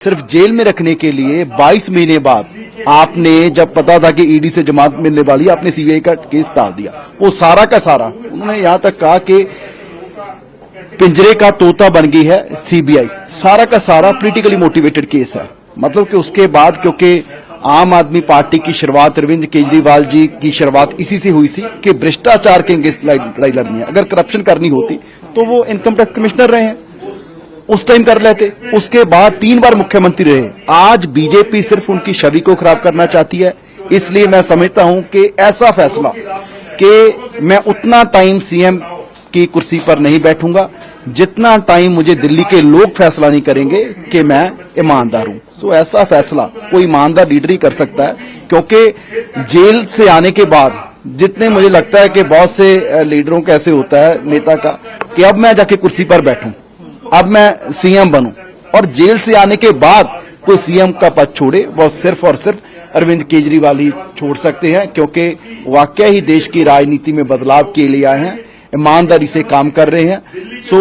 सिर्फ जेल में रखने के लिए 22 महीने बाद आपने, जब पता था कि ईडी से जमानत मिलने वाली, आपने सीबीआई का केस डाल दिया। वो सारा का सारा, उन्होंने यहां तक कहा कि पिंजरे का तोता बन गई है सीबीआई। सारा का सारा पॉलिटिकली मोटिवेटेड केस है। मतलब कि उसके बाद, क्योंकि आम आदमी पार्टी की शुरुआत, अरविंद केजरीवाल जी की शुरुआत इसी से हुई थी कि भ्रष्टाचार के अगेंस्ट लड़ाई लड़नी है। अगर करप्शन करनी होती तो वो इनकम टैक्स कमिश्नर रहे हैं, उस टाइम कर लेते। उसके बाद 3 बार मुख्यमंत्री रहे। आज बीजेपी सिर्फ उनकी छवि को खराब करना चाहती है। इसलिए मैं समझता हूं कि ऐसा फैसला कि मैं उतना टाइम सीएम की कुर्सी पर नहीं बैठूंगा जितना टाइम मुझे दिल्ली के लोग फैसला नहीं करेंगे कि मैं ईमानदार हूं। तो ऐसा फैसला कोई ईमानदार लीडर ही कर सकता है, क्योंकि जेल से आने के बाद जितने मुझे लगता है कि बहुत से लीडरों का ऐसे होता है, नेता का, कि अब मैं जाके कुर्सी पर बैठूं, अब मैं सीएम बनूं, और जेल से आने के बाद कोई सीएम का पद छोड़े, वो सिर्फ और सिर्फ अरविंद केजरीवाल ही छोड़ सकते हैं, क्योंकि वाकई ही देश की राजनीति में बदलाव के लिए आए हैं, ईमानदारी से काम कर रहे हैं। सो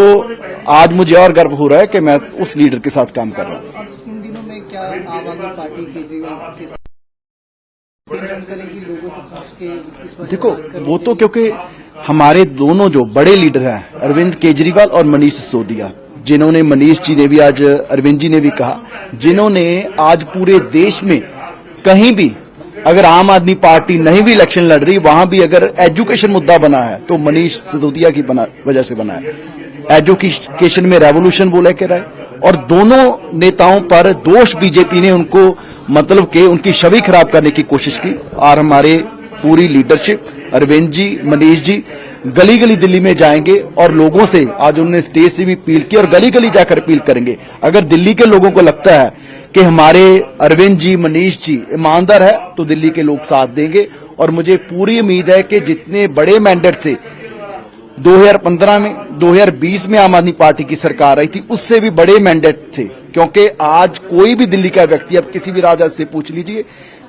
आज मुझे और गर्व हो रहा है कि मैं उस लीडर के साथ काम कर रहा हूं। इन दिनों में क्या आम आदमी पार्टी केजरीवाल के देखो, वो तो क्योंकि हमारे दोनों जो बड़े लीडर हैं, अरविंद केजरीवाल और मनीष सिसोदिया, जिन्होंने, मनीष जी ने भी आज, अरविंद जी ने भी कहा, जिन्होंने आज पूरे देश में कहीं भी अगर आम आदमी पार्टी नहीं भी इलेक्शन लड़ रही, वहां भी अगर एजुकेशन मुद्दा बना है तो मनीष सिसोदिया की वजह से बना है। एजुकेशन में रेवोल्यूशन वो लेकर आए, और दोनों नेताओं पर दोष बीजेपी ने उनको, मतलब कि उनकी छवि खराब करने की कोशिश की। और हमारे पूरी लीडरशिप, अरविंद जी, मनीष जी, गली गली दिल्ली में जाएंगे और लोगों से, आज उन्होंने स्टेज से भी अपील की और गली गली जाकर अपील करेंगे। अगर दिल्ली के लोगों को लगता है कि हमारे अरविंद जी, मनीष जी ईमानदार है, तो दिल्ली के लोग साथ देंगे। और मुझे पूरी उम्मीद है कि जितने बड़े मैंडेट से 2015 में, 2020 में आम आदमी पार्टी की सरकार आई थी, उससे भी बड़े मैंडेट थे। क्योंकि आज कोई भी दिल्ली का व्यक्ति, अब किसी भी राजा से पूछ लीजिए,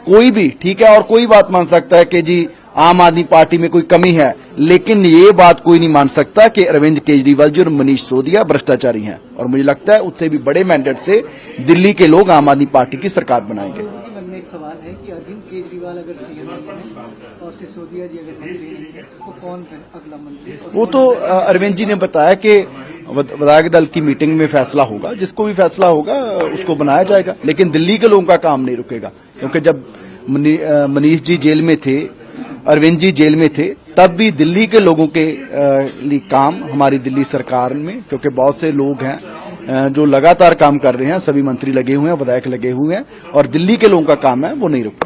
कोई भी, ठीक है, और कोई बात मान सकता है कि जी आम आदमी पार्टी में कोई कमी है, लेकिन ये बात कोई नहीं मान सकता कि अरविंद केजरीवाल जी और मनीष सिसोदिया भ्रष्टाचारी हैं। और मुझे लगता है उससे भी बड़े मैंडेट से दिल्ली के लोग आम आदमी पार्टी की सरकार बनाएंगे। मन में एक सवाल है कि अरविंद केजरीवाल अगर सीएम नहीं है और सिसोदिया जी अगर मंत्री नहीं है, तो कौन है अगला मंत्री? वो तो अरविंद जी ने बताया कि विधायक दल की मीटिंग में फैसला होगा, जिसको भी फैसला होगा उसको बनाया जाएगा। लेकिन दिल्ली के लोगों का काम नहीं रुकेगा, क्योंकि जब मनीष जी जेल में थे, अरविंद जी जेल में थे, तब भी दिल्ली के लोगों के लिए काम हमारी दिल्ली सरकार में, क्योंकि बहुत से लोग हैं जो लगातार काम कर रहे हैं, सभी मंत्री लगे हुए हैं, विधायक लगे हुए हैं, और दिल्ली के लोगों का काम है वो नहीं रुकता।